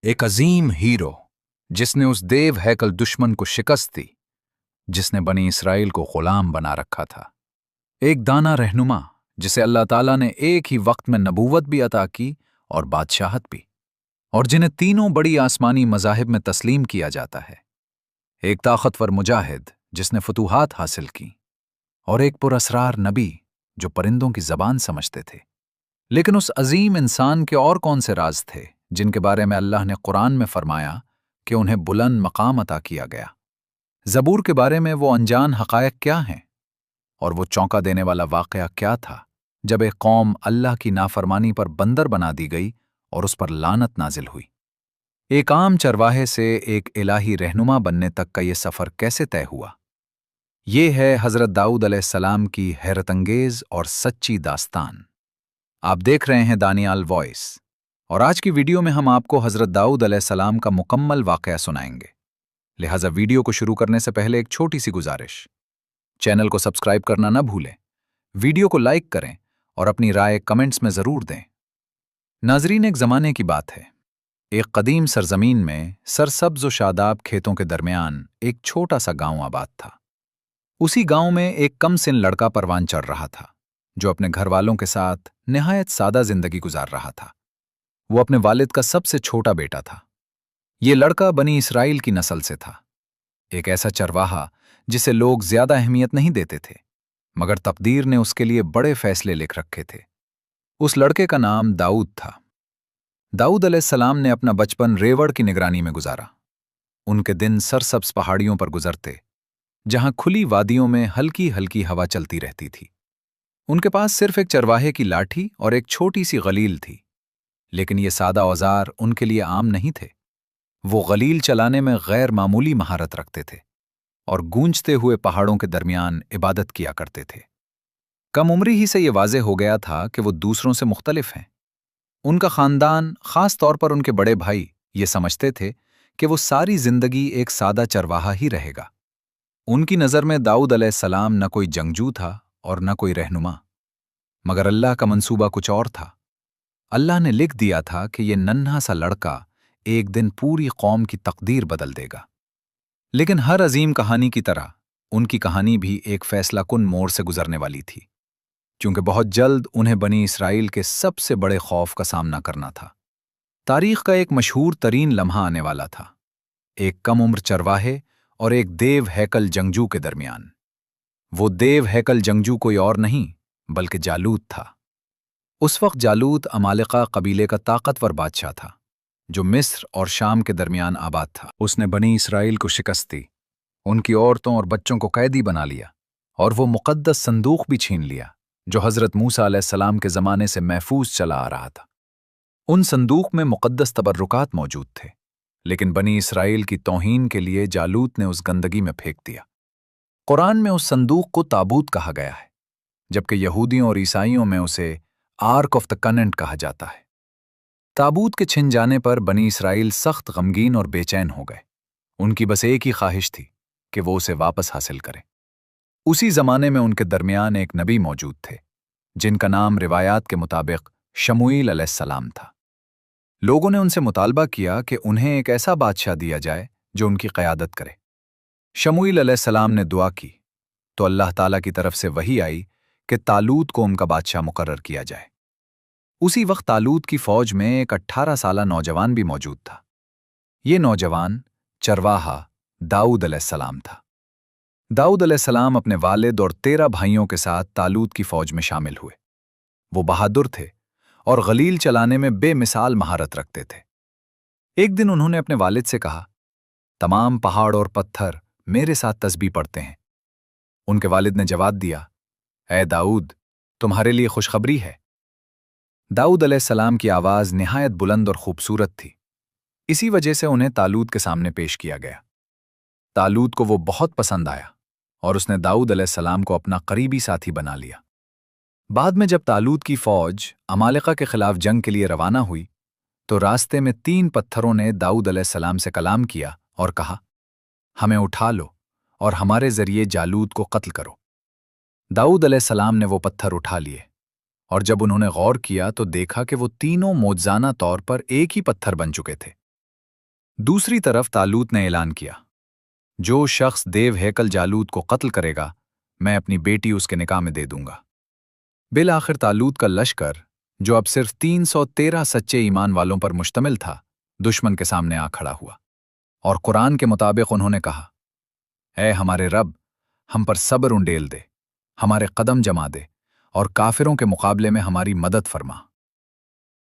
एक अजीम हीरो जिसने उस देव हैकल दुश्मन को शिकस्त दी जिसने बनी इसराइल को गुलाम बना रखा था। एक दाना रहनुमा जिसे अल्लाह ताला ने एक ही वक्त में नबूवत भी अता की और बादशाहत भी, और जिन्हें तीनों बड़ी आसमानी मज़ाहिब में तस्लीम किया जाता है। एक ताकतवर मुजाहिद जिसने फतूहात हासिल की, और एक पुरअसरार नबी जो परिंदों की जबान समझते थे। लेकिन उस अजीम इंसान के और कौन से राज थे जिनके बारे में अल्लाह ने कुरान में फरमाया कि उन्हें बुलंद मकाम अता किया गया। ज़बूर के बारे में वो अनजान हक़ायक़ क्या हैं, और वो चौंका देने वाला वाक़या क्या था जब एक कौम अल्लाह की नाफरमानी पर बंदर बना दी गई और उस पर लानत नाजिल हुई। एक आम चरवाहे से एक इलाही रहनुमा बनने तक का ये सफ़र कैसे तय हुआ। ये है हज़रत दाऊद अलैहिस्सलाम की हैरतंगेज़ और सच्ची दास्तान। आप देख रहे हैं दानियाल वॉइस, और आज की वीडियो में हम आपको हज़रत दाऊद अलैहिस्सलाम का मुकम्मल वाक़या सुनाएंगे। लिहाजा वीडियो को शुरू करने से पहले एक छोटी सी गुजारिश, चैनल को सब्सक्राइब करना न भूलें, वीडियो को लाइक करें और अपनी राय कमेंट्स में ज़रूर दें। नाज़रीन, एक ज़माने की बात है। एक कदीम सरजमीन में सरसब्ज़ व शादाब खेतों के दरमियान एक छोटा सा गांव आबाद था। उसी गांव में एक कमसिन लड़का परवान चढ़ रहा था जो अपने घर वालों के साथ निहायत सादा जिंदगी गुजार रहा था। वो अपने वालिद का सबसे छोटा बेटा था। ये लड़का बनी इसराइल की नस्ल से था, एक ऐसा चरवाहा जिसे लोग ज्यादा अहमियत नहीं देते थे, मगर तकदीर ने उसके लिए बड़े फैसले लिख रखे थे। उस लड़के का नाम दाऊद था। दाऊद अलैहिस्सलाम ने अपना बचपन रेवड़ की निगरानी में गुजारा। उनके दिन सरसब्ज पहाड़ियों पर गुजरते, जहां खुली वादियों में हल्की हल्की हवा चलती रहती थी। उनके पास सिर्फ एक चरवाहे की लाठी और एक छोटी सी गलील थी, लेकिन ये सादा औजार उनके लिए आम नहीं थे। वो गलील चलाने में गैर मामूली महारत रखते थे और गूंजते हुए पहाड़ों के दरमियान इबादत किया करते थे। कम उम्री ही से ये वाज़े हो गया था कि वो दूसरों से मुख्तलिफ हैं। उनका खानदान, खास तौर पर उनके बड़े भाई, ये समझते थे कि वो सारी जिंदगी एक सादा चरवाहा ही रहेगा। उनकी नज़र में दाऊद अलैहिस्सलाम न कोई जंगजू था और न कोई रहनुमा, मगर अल्लाह का मंसूबा कुछ और था। अल्लाह ने लिख दिया था कि ये नन्हा सा लड़का एक दिन पूरी कौम की तकदीर बदल देगा। लेकिन हर अजीम कहानी की तरह उनकी कहानी भी एक फैसला कुन मोड़ से गुजरने वाली थी, क्योंकि बहुत जल्द उन्हें बनी इसराइल के सबसे बड़े खौफ का सामना करना था। तारीख का एक मशहूर तरीन लम्हा आने वाला था, एक कम उम्र चरवाहे और एक देव हैकल जंगजू के दरमियान। वो देव हैकल जंगजू कोई और नहीं बल्कि जालूत था। उस वक्त जालूत अमालिका कबीले का ताकतवर बादशाह था जो मिस्र और शाम के दरमियान आबाद था। उसने बनी इसराइल को शिकस्त दी, उनकी औरतों और बच्चों को कैदी बना लिया, और वो मुक़द्दस संदूक भी छीन लिया जो हज़रत मूसा अलैहिस्सलाम के ज़माने से महफूज चला आ रहा था। उन संदूक में मुक़द्दस तबर्रुकात मौजूद थे, लेकिन बनी इसराइल की तौहीन के लिए जालूत ने उस गंदगी में फेंक दिया। कुरान में उस संदूक को ताबूत कहा गया है, जबकि यहूदियों और ईसाइयों में उसे आर्क ऑफ द कनेंट कहा जाता है। ताबूत के छिन जाने पर बनी इसराइल सख्त गमगीन और बेचैन हो गए। उनकी बस एक ही ख्वाहिश थी कि वो उसे वापस हासिल करें। उसी जमाने में उनके दरमियान एक नबी मौजूद थे जिनका नाम रिवायात के मुताबिक शमूएल अलैहिस्सलाम था। लोगों ने उनसे मुतालबा किया कि उन्हें एक ऐसा बादशाह दिया जाए जो उनकी क़यादत करे। शमूएल अलैहिस्सलाम ने दुआ की तो अल्लाह ताला की तरफ से वही आई कि तालूत को उनका बादशाह मुकर्रर किया जाए। उसी वक्त तालूत की फौज में एक 18 साला नौजवान भी मौजूद था। ये नौजवान चरवाहा दाऊद अलैहिस्सलाम था। दाऊद अलैहिस्सलाम अपने वालिद और 13 भाइयों के साथ तालूत की फौज में शामिल हुए। वो बहादुर थे और गलील चलाने में बेमिसाल महारत रखते थे। एक दिन उन्होंने अपने वालिद से कहा, तमाम पहाड़ और पत्थर मेरे साथ तस्बीह पढ़ते हैं। उनके वालिद ने जवाब दिया, ऐ दाऊद, तुम्हारे लिए खुशखबरी है। दाऊद अलैहिस्सलाम की आवाज़ निहायत बुलंद और खूबसूरत थी, इसी वजह से उन्हें तालूत के सामने पेश किया गया। तालूत को वो बहुत पसंद आया और उसने दाऊद अलैहिस्सलाम को अपना करीबी साथी बना लिया। बाद में जब तालूत की फौज अमालिका के खिलाफ जंग के लिए रवाना हुई तो रास्ते में 3 पत्थरों ने दाऊद अलैहिस्सलाम से कलाम किया और कहा, हमें उठा लो और हमारे जरिए जालूत को कत्ल करो। दाऊद अलैहिस्सलाम ने वो पत्थर उठा लिए, और जब उन्होंने गौर किया तो देखा कि वो तीनों मौजज़ाना तौर पर एक ही पत्थर बन चुके थे। दूसरी तरफ तालूत ने ऐलान किया, जो शख्स देव हैकल जालूत को कत्ल करेगा, मैं अपनी बेटी उसके निकाह में दे दूंगा। बिल आखिर तालूत का लश्कर, जो अब सिर्फ 313 सच्चे ईमान वालों पर मुश्तमिल था, दुश्मन के सामने आ खड़ा हुआ और कुरान के मुताबिक उन्होंने कहा, ऐ हमारे रब, हम पर सब्र उंडेल दे, हमारे कदम जमा दे और काफिरों के मुकाबले में हमारी मदद फरमा।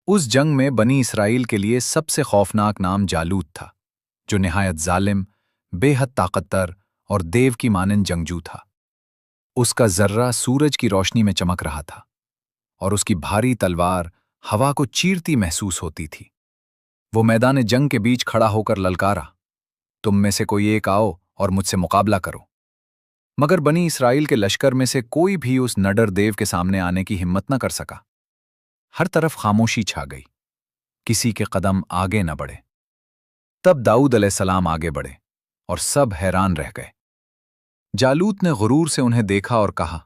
उस जंग में बनी इसराइल के लिए सबसे खौफनाक नाम जालूत था, जो निहायत जालिम, बेहद ताकतवर और देव की मानंद जंगजू था। उसका जर्रा सूरज की रोशनी में चमक रहा था और उसकी भारी तलवार हवा को चीरती महसूस होती थी। वो मैदान जंग के बीच खड़ा होकर ललकारा, तुम में से कोई एक आओ और मुझसे मुकाबला करो। मगर बनी इसराइल के लश्कर में से कोई भी उस नडर देव के सामने आने की हिम्मत न कर सका। हर तरफ खामोशी छा गई, किसी के कदम आगे न बढ़े। तब दाऊद अलैहिस्सलाम आगे बढ़े और सब हैरान रह गए। जालूत ने गुरूर से उन्हें देखा और कहा,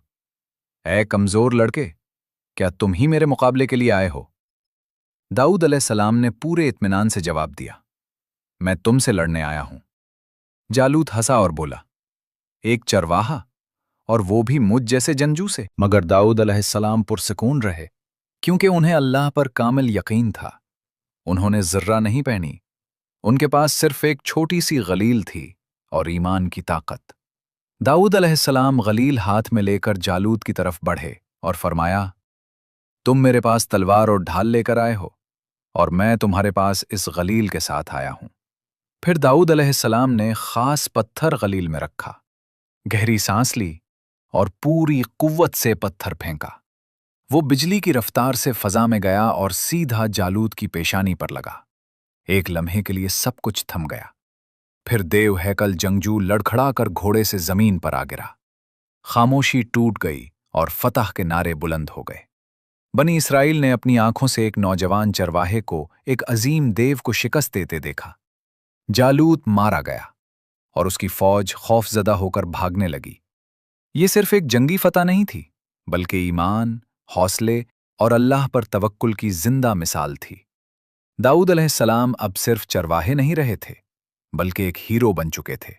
ऐ कमजोर लड़के, क्या तुम ही मेरे मुकाबले के लिए आए हो? दाऊद अलैहिस्सलाम ने पूरे इत्मीनान से जवाब दिया, मैं तुमसे लड़ने आया हूं। जालूत हंसा और बोला, एक चरवाहा, और वो भी मुझ जैसे जंजू से? मगर दाऊद अलैहिस्सलाम पुरसकून रहे, क्योंकि उन्हें अल्लाह पर कामिल यकीन था। उन्होंने ज़र्रा नहीं पहनी, उनके पास सिर्फ एक छोटी सी गलील थी और ईमान की ताकत। दाऊद अलैहिस्सलाम गलील हाथ में लेकर जालूत की तरफ बढ़े और फरमाया, तुम मेरे पास तलवार और ढाल लेकर आए हो और मैं तुम्हारे पास इस गलील के साथ आया हूं। फिर दाऊद अलैहिस्सलाम ने खास पत्थर गलील में रखा, गहरी सांस ली और पूरी कुव्वत से पत्थर फेंका। वो बिजली की रफ्तार से फजा में गया और सीधा जालूत की पेशानी पर लगा। एक लम्हे के लिए सब कुछ थम गया। फिर देव हैकल जंगजू लड़खड़ाकर घोड़े से जमीन पर आ गिरा। खामोशी टूट गई और फतह के नारे बुलंद हो गए। बनी इसराइल ने अपनी आंखों से एक नौजवान चरवाहे को एक अजीम देव को शिकस्त देते देखा। जालूत मारा गया और उसकी फौज खौफजदा होकर भागने लगी। ये सिर्फ एक जंगी फतह नहीं थी, बल्कि ईमान, हौसले और अल्लाह पर तवक्कुल की जिंदा मिसाल थी। दाऊद अलैहिस्सलाम अब सिर्फ चरवाहे नहीं रहे थे, बल्कि एक हीरो बन चुके थे।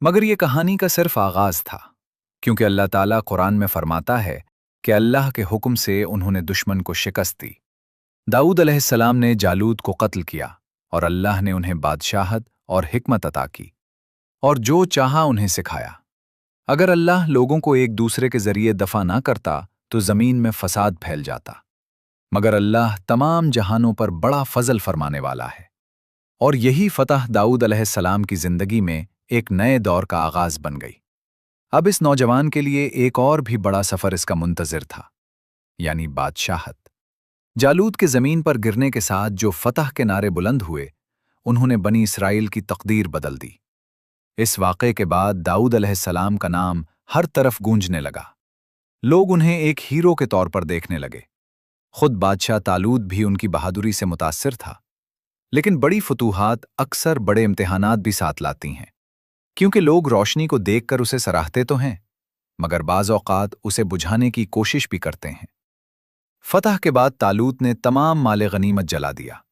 मगर ये कहानी का सिर्फ आगाज था, क्योंकि अल्लाह ताला कुरान में फरमाता है कि अल्लाह के हुक्म से उन्होंने दुश्मन को शिकस्त दी। दाऊद अलैहिस्सलाम ने जालूत को कत्ल किया और अल्लाह ने उन्हें बादशाहत और हिकमत अता की और जो चाहा उन्हें सिखाया। अगर अल्लाह लोगों को एक दूसरे के जरिए दफा ना करता तो जमीन में फसाद फैल जाता। मगर अल्लाह तमाम जहानों पर बड़ा फजल फरमाने वाला है और यही फतह दाऊद अलैहिस्सलाम की जिंदगी में एक नए दौर का आगाज बन गई। अब इस नौजवान के लिए एक और भी बड़ा सफर इसका मुंतजिर था, यानी बादशाहत। जालूत के जमीन पर गिरने के साथ जो फतह के नारे बुलंद हुए, उन्होंने बनी इसराइल की तकदीर बदल दी। इस वाक़े के बाद दाऊद अलैहिस्सलाम का नाम हर तरफ गूंजने लगा। लोग उन्हें एक हीरो के तौर पर देखने लगे। खुद बादशाह तालूत भी उनकी बहादुरी से मुतासिर था। लेकिन बड़ी फतूहात अक्सर बड़े इम्तिहानात भी साथ लाती हैं, क्योंकि लोग रोशनी को देखकर उसे सराहते तो हैं, मगर बाज़ औक़ात उसे बुझाने की कोशिश भी करते हैं। फतह के बाद तालूत ने तमाम माले गनीमत जला दिया,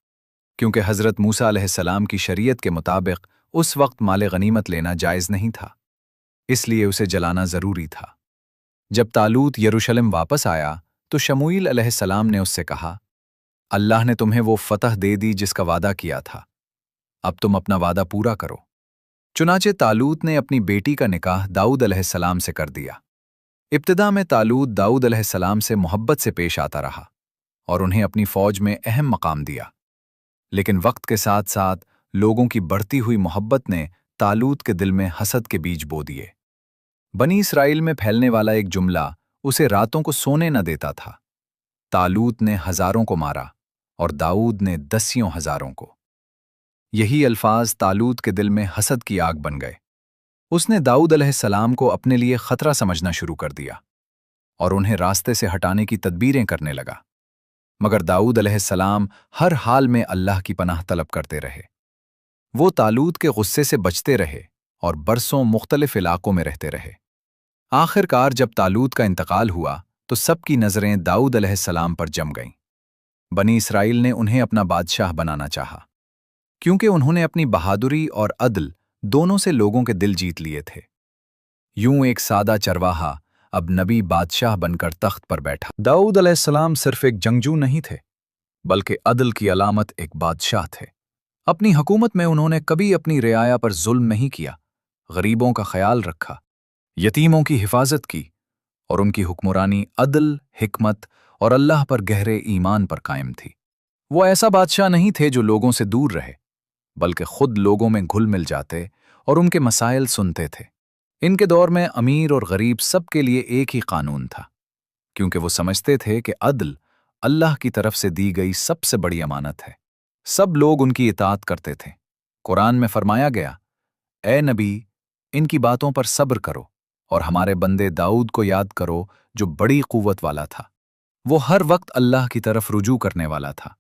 क्योंकि हज़रत मूसा अलैहिस्सलाम की शरीयत के मुताबिक उस वक्त माले गनीमत लेना जायज़ नहीं था, इसलिए उसे जलाना ज़रूरी था। जब तालूत यरूशलेम वापस आया तो शमूएल अलैहिस्सलाम ने उससे कहा, अल्लाह ने तुम्हें वो फतह दे दी जिसका वादा किया था, अब तुम अपना वादा पूरा करो। चुनाचे तालूत ने अपनी बेटी का निकाह दाऊद अलैहिस्सलाम से कर दिया। इब्तिदा में तालूत दाऊद अलैहिस्सलाम से मोहब्बत से पेश आता रहा और उन्हें अपनी फौज में अहम मकाम दिया। लेकिन वक्त के साथ साथ लोगों की बढ़ती हुई मोहब्बत ने तालूत के दिल में हसद के बीज बो दिए। बनी इसराइल में फैलने वाला एक जुमला उसे रातों को सोने न देता था। तालूत ने हजारों को मारा और दाऊद ने दसियों हजारों को। यही अल्फाज तालूत के दिल में हसद की आग बन गए। उसने दाऊद अलैहिस्सलाम को अपने लिए खतरा समझना शुरू कर दिया और उन्हें रास्ते से हटाने की तदबीरें करने लगा। मगर दाऊद अलैहिस्सलाम हर हाल में अल्लाह की पनाह तलब करते रहे। वो तालूत के गुस्से से बचते रहे और बरसों मुख्तलिफ इलाकों में रहते रहे। आखिरकार जब तालूत का इंतकाल हुआ तो सबकी नज़रें दाऊद अलैहिस्सलाम पर जम गईं। बनी इसराइल ने उन्हें अपना बादशाह बनाना चाहा, کیونکہ انہوں نے اپنی بہادری اور عدل دونوں سے لوگوں کے دل جیت لیے تھے۔ یوں ایک سادہ چرواہا اب نبی بادشاہ بن کر تخت پر بیٹھا۔ داؤد علیہ السلام صرف ایک جنگجو نہیں تھے، بلکہ عدل کی علامت ایک بادشاہ تھے۔ اپنی حکومت میں انہوں نے کبھی اپنی رعایا پر ظلم نہیں کیا، غریبوں کا خیال رکھا، یتیموں کی حفاظت کی، اور ان کی حکمرانی عدل، حکمت اور اللہ پر گہرے ایمان پر قائم تھی۔ وہ ایسا بادشاہ نہیں تھے جو لوگوں سے دور رہے، بلکہ خود لوگوں میں گھل مل جاتے اور ان کے مسائل سنتے تھے۔ ان کے دور میں امیر اور غریب سب کے لیے ایک ہی قانون تھا، کیونکہ وہ سمجھتے تھے کہ عدل اللہ کی طرف سے دی گئی سب سے بڑی امانت ہے۔ سب لوگ ان کی اطاعت کرتے تھے۔ قرآن میں فرمایا گیا، اے نبی، ان کی باتوں پر صبر کرو اور ہمارے بندے داؤد کو یاد کرو جو بڑی قوت والا تھا۔ وہ ہر وقت اللہ کی طرف رجوع کرنے والا تھا۔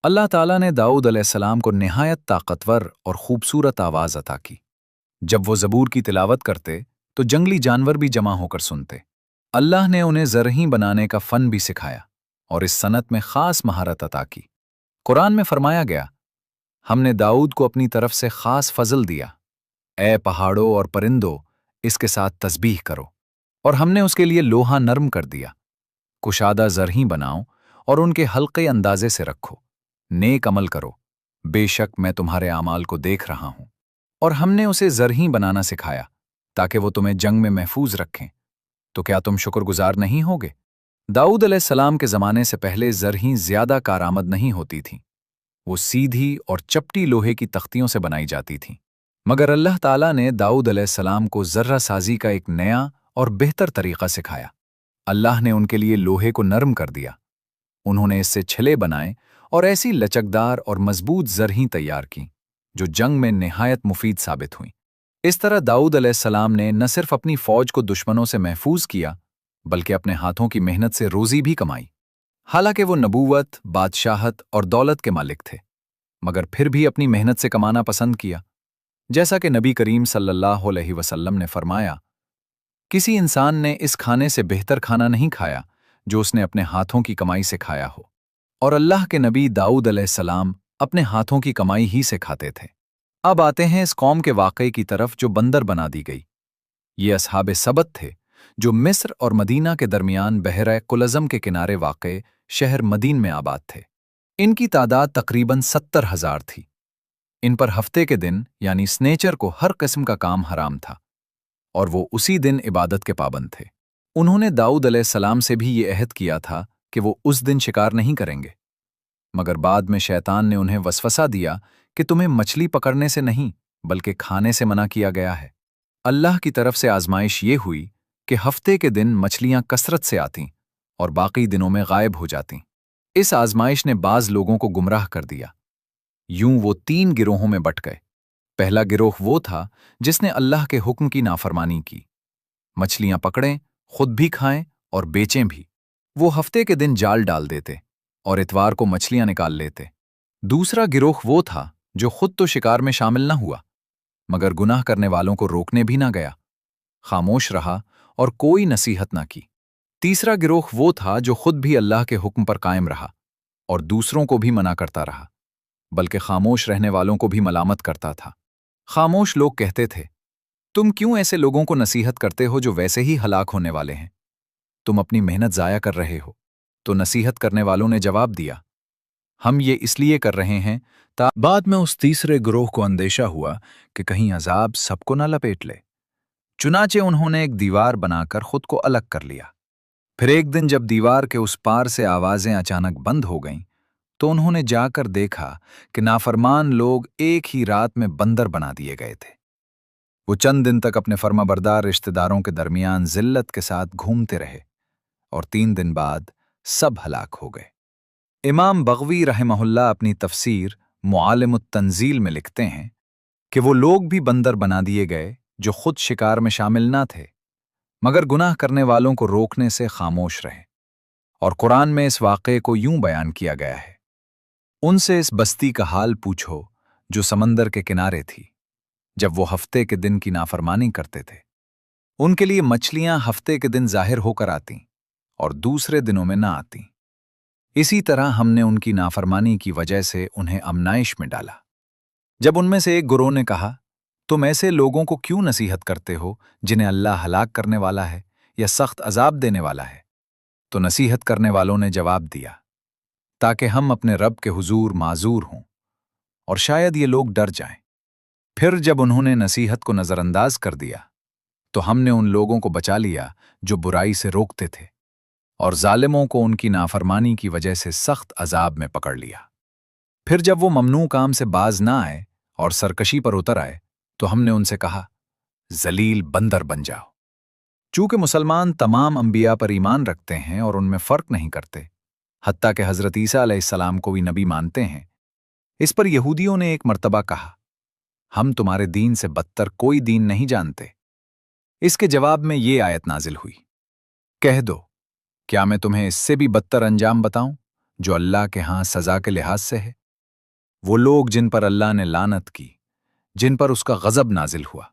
اللہ تعالیٰ نے داؤد علیہ السلام کو نہایت طاقتور اور خوبصورت آواز عطا کی۔ جب وہ زبور کی تلاوت کرتے تو جنگلی جانور بھی جمع ہو کر سنتے۔ اللہ نے انہیں زرعی بنانے کا فن بھی سکھایا اور اس صنعت میں خاص مہارت عطا کی۔ قرآن میں فرمایا گیا، ہم نے داؤد کو اپنی طرف سے خاص فضل دیا۔ اے پہاڑوں اور پرندوں، اس کے ساتھ تسبیح کرو، اور ہم نے اس کے لیے لوہا نرم کر دیا۔ کشادہ زرعی بناؤ اور ان کے حلقے اندازے سے رکھو، نیک عمل کرو، بے شک میں تمہارے اعمال کو دیکھ رہا ہوں۔ اور ہم نے اسے زرعی بنانا سکھایا تاکہ وہ تمہیں جنگ میں محفوظ رکھیں، تو کیا تم شکر گزار نہیں ہوگے؟ داؤد علیہ السلام کے زمانے سے پہلے زرعی زیادہ کارآمد نہیں ہوتی تھیں، وہ سیدھی اور چپٹی لوہے کی تختیوں سے بنائی جاتی تھیں۔ مگر اللہ تعالیٰ نے داؤد علیہ السلام کو ذرہ سازی کا ایک نیا اور بہتر طریقہ سکھایا۔ اللہ نے ان کے لیے لوہے کو نرم کر دیا، انہوں نے اس سے چھلے بنائے اور ایسی لچکدار اور مضبوط زرعی تیار کیں جو جنگ میں نہایت مفید ثابت ہوئیں۔ اس طرح داؤد علیہ السلام نے نہ صرف اپنی فوج کو دشمنوں سے محفوظ کیا، بلکہ اپنے ہاتھوں کی محنت سے روزی بھی کمائی۔ حالانکہ وہ نبوت، بادشاہت اور دولت کے مالک تھے، مگر پھر بھی اپنی محنت سے کمانا پسند کیا۔ جیسا کہ نبی کریم صلی اللہ علیہ وسلم نے فرمایا، کسی انسان نے اس کھانے سے بہتر کھانا نہیں کھایا جو اس نے اپنے ہاتھوں کی کمائی سے کھایا ہو۔ اور اللہ کے نبی داؤد علیہ السلام اپنے ہاتھوں کی کمائی ہی سے کھاتے تھے۔ اب آتے ہیں اس قوم کے واقعے کی طرف جو بندر بنا دی گئی۔ یہ اصحاب سبت تھے جو مصر اور مدینہ کے درمیان بحیرہ قلزم کے کنارے واقع شہر مدین میں آباد تھے۔ ان کی تعداد تقریباً 70,000 تھی۔ ان پر ہفتے کے دن یعنی سنیچر کو ہر قسم کا کام حرام تھا، اور وہ اسی دن عبادت کے پابند تھے۔ انہوں نے داؤد علیہ السلام سے بھی یہ عہد کیا تھا کہ وہ اس دن شکار نہیں کریں گے، مگر بعد میں شیطان نے انہیں وسوسہ دیا کہ تمہیں مچھلی پکڑنے سے نہیں بلکہ کھانے سے منع کیا گیا ہے۔ اللہ کی طرف سے آزمائش یہ ہوئی کہ ہفتے کے دن مچھلیاں کثرت سے آتیں اور باقی دنوں میں غائب ہو جاتیں۔ اس آزمائش نے بعض لوگوں کو گمراہ کر دیا۔ یوں وہ 3 گروہوں میں بٹ گئے۔ پہلا گروہ وہ تھا جس نے اللہ کے حکم کی نافرمانی کی، مچھلیاں پکڑیں، خود بھی کھائیں اور بیچیں بھی۔ وہ ہفتے کے دن جال ڈال دیتے اور اتوار کو مچھلیاں نکال لیتے۔ دوسرا گروہ وہ تھا جو خود تو شکار میں شامل نہ ہوا، مگر گناہ کرنے والوں کو روکنے بھی نہ گیا، خاموش رہا اور کوئی نصیحت نہ کی۔ تیسرا گروہ وہ تھا جو خود بھی اللہ کے حکم پر قائم رہا اور دوسروں کو بھی منع کرتا رہا، بلکہ خاموش رہنے والوں کو بھی ملامت کرتا تھا۔ خاموش لوگ کہتے تھے، تم کیوں ایسے لوگوں کو نصیحت کرتے ہو جو ویسے ہی ہلاک ہونے والے ہیں؟ تم اپنی محنت ضائع کر رہے ہو۔ تو نصیحت کرنے والوں نے جواب دیا، ہم یہ اس لیے کر رہے ہیں بعد میں اس تیسرے گروہ کو اندیشہ ہوا کہ کہیں عذاب سب کو نہ لپیٹ لے، چنانچہ انہوں نے ایک دیوار بنا کر خود کو الگ کر لیا۔ پھر ایک دن جب دیوار کے اس پار سے آوازیں اچانک بند ہو گئیں تو انہوں نے جا کر دیکھا کہ نافرمان لوگ ایک ہی رات میں بندر بنا دیے گئے تھے۔ وہ چند دن تک اپنے فرما بردار رشتہ داروں کے درمیان ذلت کے ساتھ گھومتے رہے اور 3 دن بعد سب ہلاک ہو گئے۔ امام بغوی رحمہ اللہ اپنی تفسیر معالم التنزیل میں لکھتے ہیں کہ وہ لوگ بھی بندر بنا دیے گئے جو خود شکار میں شامل نہ تھے، مگر گناہ کرنے والوں کو روکنے سے خاموش رہے۔ اور قرآن میں اس واقعے کو یوں بیان کیا گیا ہے، ان سے اس بستی کا حال پوچھو جو سمندر کے کنارے تھی، جب وہ ہفتے کے دن کی نافرمانی کرتے تھے۔ ان کے لیے مچھلیاں ہفتے کے دن ظاہر ہو کر آتیں اور دوسرے دنوں میں نہ آتیں۔ اسی طرح ہم نے ان کی نافرمانی کی وجہ سے انہیں آزمائش میں ڈالا۔ جب ان میں سے ایک گروہ نے کہا، تم ایسے لوگوں کو کیوں نصیحت کرتے ہو جنہیں اللہ ہلاک کرنے والا ہے یا سخت عذاب دینے والا ہے؟ تو نصیحت کرنے والوں نے جواب دیا، تاکہ ہم اپنے رب کے حضور معذور ہوں اور شاید یہ لوگ ڈر جائیں۔ پھر جب انہوں نے نصیحت کو نظر انداز کر دیا تو ہم نے ان لوگوں کو بچا لیا جو برائی سے روکتے تھے، اور ظالموں کو ان کی نافرمانی کی وجہ سے سخت عذاب میں پکڑ لیا۔ پھر جب وہ ممنوع کام سے باز نہ آئے اور سرکشی پر اتر آئے تو ہم نے ان سے کہا، ذلیل بندر بن جاؤ۔ چونکہ مسلمان تمام انبیاء پر ایمان رکھتے ہیں اور ان میں فرق نہیں کرتے، حتیٰ کہ حضرت عیسیٰ علیہ السلام کو بھی نبی مانتے ہیں، اس پر یہودیوں نے ایک مرتبہ کہا، ہم تمہارے دین سے بدتر کوئی دین نہیں جانتے۔ اس کے جواب میں یہ آیت نازل ہوئی، کہہ دو، کیا میں تمہیں اس سے بھی بدتر انجام بتاؤں جو اللہ کے ہاں سزا کے لحاظ سے ہے؟ وہ لوگ جن پر اللہ نے لعنت کی، جن پر اس کا غضب نازل ہوا،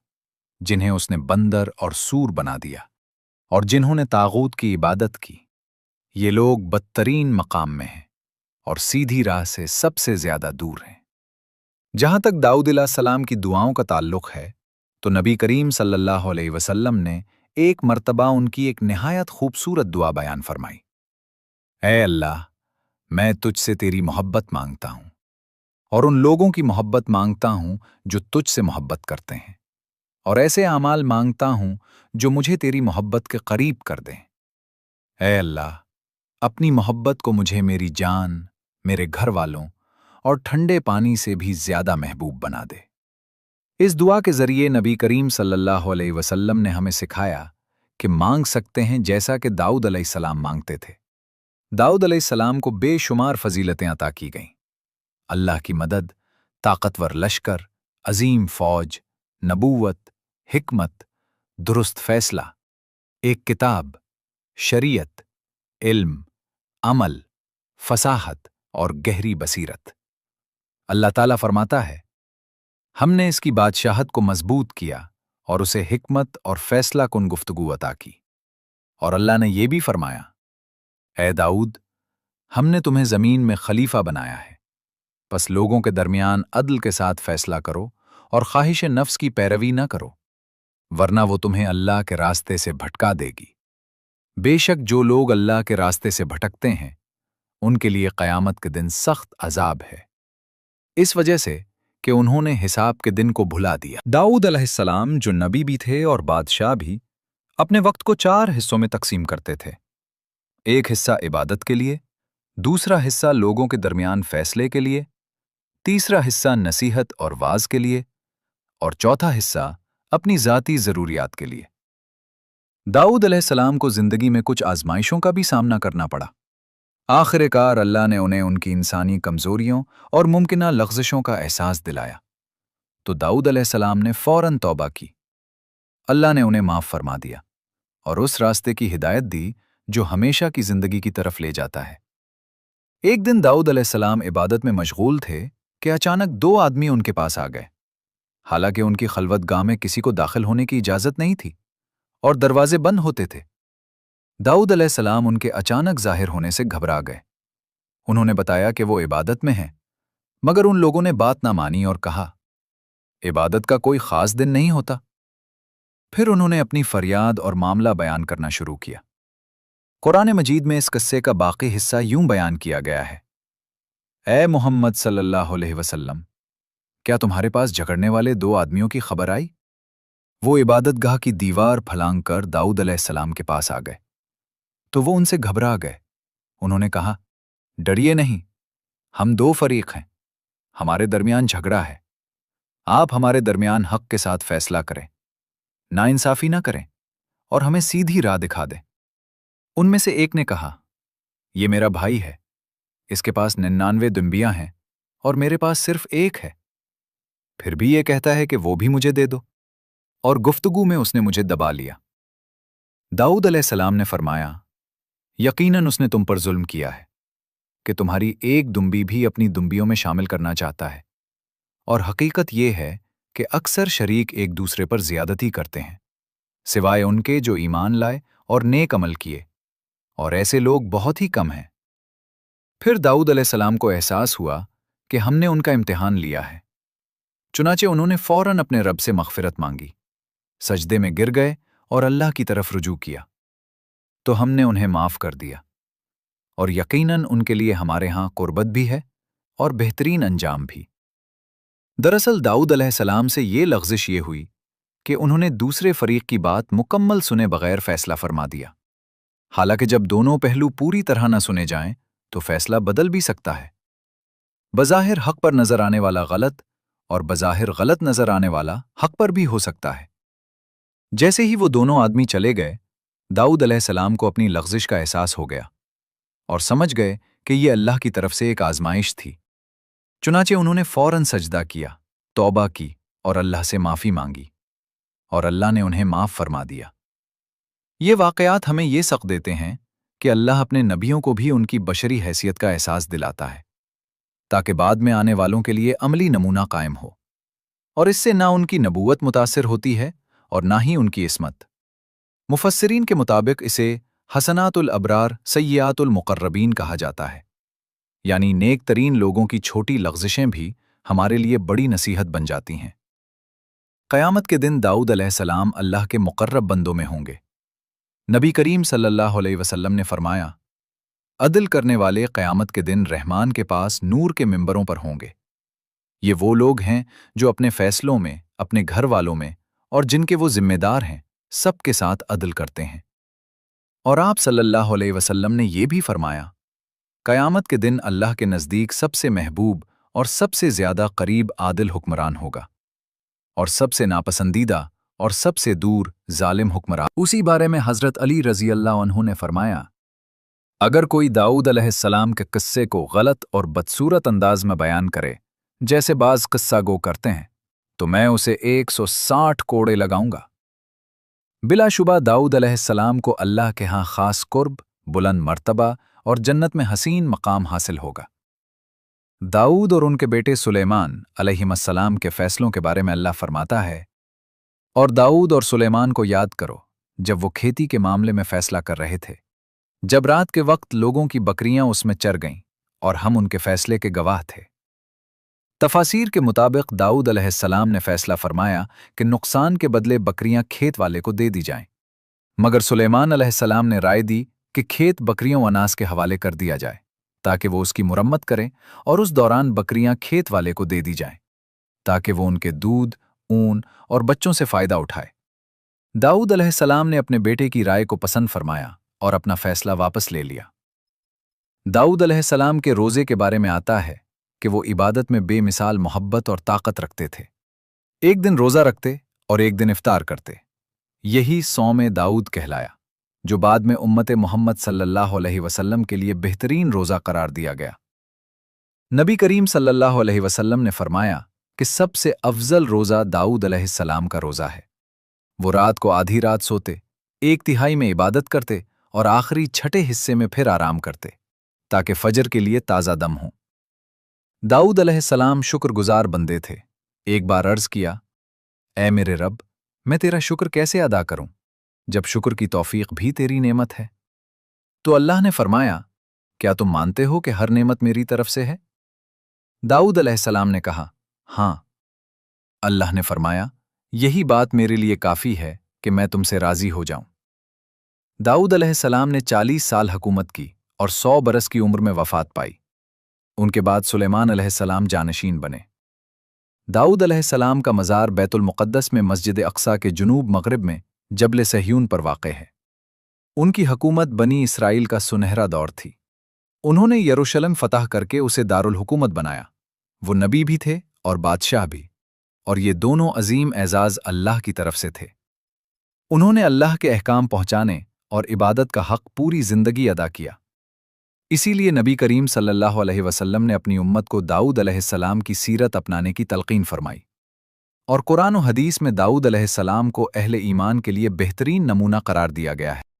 جنہیں اس نے بندر اور سور بنا دیا، اور جنہوں نے طاغوت کی عبادت کی، یہ لوگ بدترین مقام میں ہیں اور سیدھی راہ سے سب سے زیادہ دور ہیں۔ جہاں تک داؤد علیہ السلام کی دعاؤں کا تعلق ہے تو نبی کریم صلی اللہ علیہ وسلم نے ایک مرتبہ ان کی ایک نہایت خوبصورت دعا بیان فرمائی، اے اللہ، میں تجھ سے تیری محبت مانگتا ہوں اور ان لوگوں کی محبت مانگتا ہوں جو تجھ سے محبت کرتے ہیں، اور ایسے اعمال مانگتا ہوں جو مجھے تیری محبت کے قریب کر دیں۔ اے اللہ، اپنی محبت کو مجھے میری جان، میرے گھر والوں اور ٹھنڈے پانی سے بھی زیادہ محبوب بنا دے۔ اس دعا کے ذریعے نبی کریم صلی اللہ علیہ وسلم نے ہمیں سکھایا کہ مانگ سکتے ہیں جیسا کہ داؤد علیہ السلام مانگتے تھے۔ داؤد علیہ السلام کو بے شمار فضیلتیں عطا کی گئیں، اللہ کی مدد، طاقتور لشکر، عظیم فوج، نبوت، حکمت، درست فیصلہ، ایک کتاب، شریعت، علم، عمل، فصاحت اور گہری بصیرت۔ اللہ تعالیٰ فرماتا ہے، ہم نے اس کی بادشاہت کو مضبوط کیا اور اسے حکمت اور فیصلہ کن گفتگو عطا کی۔ اور اللہ نے یہ بھی فرمایا، اے داؤد، ہم نے تمہیں زمین میں خلیفہ بنایا ہے، پس لوگوں کے درمیان عدل کے ساتھ فیصلہ کرو اور خواہش نفس کی پیروی نہ کرو، ورنہ وہ تمہیں اللہ کے راستے سے بھٹکا دے گی۔ بے شک جو لوگ اللہ کے راستے سے بھٹکتے ہیں ان کے لیے قیامت کے دن سخت عذاب ہے، اس وجہ سے کہ انہوں نے حساب کے دن کو بھلا دیا۔ داؤد علیہ السلام جو نبی بھی تھے اور بادشاہ بھی، اپنے وقت کو 4 حصوں میں تقسیم کرتے تھے۔ ایک حصہ عبادت کے لیے، دوسرا حصہ لوگوں کے درمیان فیصلے کے لیے، تیسرا حصہ نصیحت اور واعظ کے لیے، اور چوتھا حصہ اپنی ذاتی ضروریات کے لیے۔ داؤد علیہ السلام کو زندگی میں کچھ آزمائشوں کا بھی سامنا کرنا پڑا۔ آخر کار اللہ نے انہیں ان کی انسانی کمزوریوں اور ممکنہ لغزشوں کا احساس دلایا، تو داؤد علیہ السلام نے فوراً توبہ کی۔ اللہ نے انہیں معاف فرما دیا اور اس راستے کی ہدایت دی جو ہمیشہ کی زندگی کی طرف لے جاتا ہے۔ ایک دن داؤد علیہ السلام عبادت میں مشغول تھے کہ اچانک 2 آدمی ان کے پاس آ گئے۔ حالانکہ ان کی خلوت گاہ میں کسی کو داخل ہونے کی اجازت نہیں تھی اور دروازے بند ہوتے تھے۔ داؤد علیہ السلام ان کے اچانک ظاہر ہونے سے گھبرا گئے۔ انہوں نے بتایا کہ وہ عبادت میں ہیں، مگر ان لوگوں نے بات نہ مانی اور کہا، عبادت کا کوئی خاص دن نہیں ہوتا۔ پھر انہوں نے اپنی فریاد اور معاملہ بیان کرنا شروع کیا۔ قرآن مجید میں اس قصے کا باقی حصہ یوں بیان کیا گیا ہے، اے محمد صلی اللہ علیہ وسلم، کیا تمہارے پاس جھگڑنے والے 2 آدمیوں کی خبر آئی؟ وہ عبادت گاہ کی دیوار پھلانگ کر داؤد علیہ السلام کے پاس آ گئے، تو وہ ان سے گھبرا گئے۔ انہوں نے کہا، ڈریے نہیں، ہم 2 فریق ہیں، ہمارے درمیان جھگڑا ہے، آپ ہمارے درمیان حق کے ساتھ فیصلہ کریں، ناانصافی نہ کریں اور ہمیں سیدھی راہ دکھا دیں۔ ان میں سے ایک نے کہا، یہ میرا بھائی ہے، اس کے پاس 99 دمبیاں ہیں اور میرے پاس صرف 1 ہے، پھر بھی یہ کہتا ہے کہ وہ بھی مجھے دے دو، اور گفتگو میں اس نے مجھے دبا لیا۔ داؤد علیہ السلام نے فرمایا، یقیناً اس نے تم پر ظلم کیا ہے کہ تمہاری 1 دمبی بھی اپنی دمبیوں میں شامل کرنا چاہتا ہے، اور حقیقت یہ ہے کہ اکثر شریک ایک دوسرے پر زیادتی کرتے ہیں، سوائے ان کے جو ایمان لائے اور نیک عمل کیے، اور ایسے لوگ بہت ہی کم ہیں۔ پھر داؤد علیہ السلام کو احساس ہوا کہ ہم نے ان کا امتحان لیا ہے، चुनाचे उन्होंने फौरन अपने रब से मग़फ़िरत मांगी, सजदे में गिर गए और अल्लाह की तरफ रुजू किया, तो हमने उन्हें माफ़ कर दिया, और यकीनन उनके लिए हमारे यहाँ कुर्बत भी है और बेहतरीन अंजाम भी। दरअसल दाऊद अलैहिस्सलाम से ये लग़ज़िश ये हुई कि उन्होंने दूसरे फ़रीक़ की बात मुकम्मल सुने बग़ैर फ़ैसला फरमा दिया। हालांकि जब दोनों पहलू पूरी तरह न सुने जाएं तो फ़ैसला बदल भी सकता है। बज़ाहिर हक़ पर नज़र आने वाला गलत और बज़ाहिर गलत नज़र आने वाला हक़ पर भी हो सकता है। जैसे ही वो दोनों आदमी चले गए, दाऊद अलैहिस्सलाम को अपनी लग़ज़िश का एहसास हो गया और समझ गए कि ये अल्लाह की तरफ से एक आज़माइश थी। चुनाचे उन्होंने फ़ौरन सजदा किया, तौबा की और अल्लाह से माफ़ी मांगी, और अल्लाह ने उन्हें माफ़ फरमा दिया। ये वाक़यात हमें ये सक़ देते हैं कि अल्लाह अपने नबियों को भी उनकी बशरी हैसियत का एहसास दिलाता है, ताकि बाद में आने वालों के लिए अमली नमूना कायम हो, और इससे ना उनकी नबूवत मुतासिर होती है और ना ही उनकी इस्मत। मुफस्सिरीन के मुताबिक इसे हसनातुल अबरार सय्यातुल मुक़र्रबीन कहा जाता है, यानी नेक तरीन लोगों की छोटी लग़ज़िशें भी हमारे लिए बड़ी नसीहत बन जाती हैं। क़यामत के दिन दाऊद अलैहिस्सलाम अल्लाह के मुक़र्रब बंदों में होंगे। नबी करीम सल्लल्लाहु अलैहि वसल्लम ने फरमाया, अदल करने वाले क़यामत के दिन रहमान के पास नूर के मिंबरों पर होंगे। ये वो लोग हैं जो अपने फ़ैसलों में, अपने घर वालों में और जिनके वो ज़िम्मेदार हैं, सब के साथ अदल करते हैं। और आप सल्लल्लाहु अलैहि वसल्लम ने ये भी फरमाया, क़यामत के दिन अल्लाह के नज़दीक सबसे महबूब और सबसे ज़्यादा करीब आदिल हुक्मरान होगा, और सबसे नापसंदीदा और सबसे दूर जालिम हुक्मरान। उसी बारे में हज़रत अली रज़ी अल्लाह अन्हु ने फरमाया, अगर कोई दाऊद अलैहिस्सलाम के किस्से को गलत और बदसूरत अंदाज में बयान करे, जैसे बाज़ किस्सा गो करते हैं, तो मैं उसे 160 कोड़े लगाऊंगा। बिलाशुबा दाऊद अलैहिस्सलाम को अल्लाह के यहाँ ख़ास कुर्ब, बुलंद मर्तबा और जन्नत में हसीन मकाम हासिल होगा। दाऊद और उनके बेटे सुलेमान अलैहिस्सलाम के फ़ैसलों के बारे में अल्लाह फरमाता है, और दाऊद और सुलेमान को याद करो जब वो खेती के मामले में फ़ैसला कर रहे थे, जब रात के वक्त लोगों की बकरियां उसमें चर गईं और हम उनके फ़ैसले के गवाह थे। तफासीर के मुताबिक दाऊद अलैहिस्सलाम ने फ़ैसला फरमाया कि नुकसान के बदले बकरियां खेत वाले को दे दी जाएं, मगर सुलेमान अलैहिस्सलाम ने राय दी कि खेत बकरियों अनाज के हवाले कर दिया जाए ताकि वो उसकी मुरम्मत करें, और उस दौरान बकरियां खेत वाले को दे दी जाएं ताकि वो उनके दूध, ऊन और बच्चों से फ़ायदा उठाए। दाऊद अलैहिस्सलाम ने अपने बेटे की राय को पसंद फरमाया और अपना फ़ैसला वापस ले लिया। दाऊद अलैहिस्सलाम के रोज़े के बारे में आता है कि वो इबादत में बेमिसाल मोहब्बत और ताकत रखते थे। एक दिन रोज़ा रखते और एक दिन इफ्तार करते। यही सौम दाऊद कहलाया, जो बाद में उम्मत मोहम्मद सल्लल्लाहु अलैहि वसल्लम के लिए बेहतरीन रोज़ा करार दिया गया। नबी करीम सल्लल्लाहु अलैहि वसल्लम ने फरमाया कि सबसे अफजल रोज़ा दाऊद अलैहिस्सलाम का रोज़ा है। वो रात को आधी रात सोते, 1/3 में इबादत करते और आखिरी छठे हिस्से में फिर आराम करते, ताकि फजर के लिए ताज़ा दम हो। दाऊद अलैहिस्सलाम शुक्रगुजार बंदे थे। एक बार अर्ज़ किया, ऐ मेरे रब, मैं तेरा शुक्र कैसे अदा करूं, जब शुक्र की तौफीक भी तेरी नेमत है। तो अल्लाह ने फरमाया, क्या तुम मानते हो कि हर नेमत मेरी तरफ से है? दाऊद अलैहिस्सलाम ने कहा, हाँ। अल्लाह ने फरमाया, यही बात मेरे लिए काफ़ी है कि मैं तुमसे राज़ी हो जाऊं। दाऊद अलैहिस्सलाम ने 40 साल हुकूमत की और 100 बरस की उम्र में वफ़ात पाई। उनके बाद सुलेमान अलैहिस्सलाम जानशीन बने। दाऊद अलैहिस्सलाम का मज़ार बैतुल मुक़द्दस में मस्जिद अक़सा के जुनूब मग़रिब में जबल सहयून पर वाक़े है। उनकी हुकूमत बनी इसराइल का सुनहरा दौर थी। उन्होंने यरूशलेम फ़तह करके उसे दारुल हुकूमत बनाया। वो नबी भी थे और बादशाह भी, और ये दोनों अजीम एज़ाज़ अल्लाह की तरफ से थे। उन्होंने अल्लाह के अहकाम पहुँचाने और इबादत का हक़ पूरी ज़िंदगी अदा किया। इसीलिए नबी करीम सल्लल्लाहु अलैहि वसल्लम ने अपनी उम्मत को दाऊद अलैहिस्सलाम की सीरत अपनाने की तलक़ीन फरमाई, और कुरान और हदीस में दाऊद अलैहिस्सलाम को अहले ईमान के लिए बेहतरीन नमूना करार दिया गया है।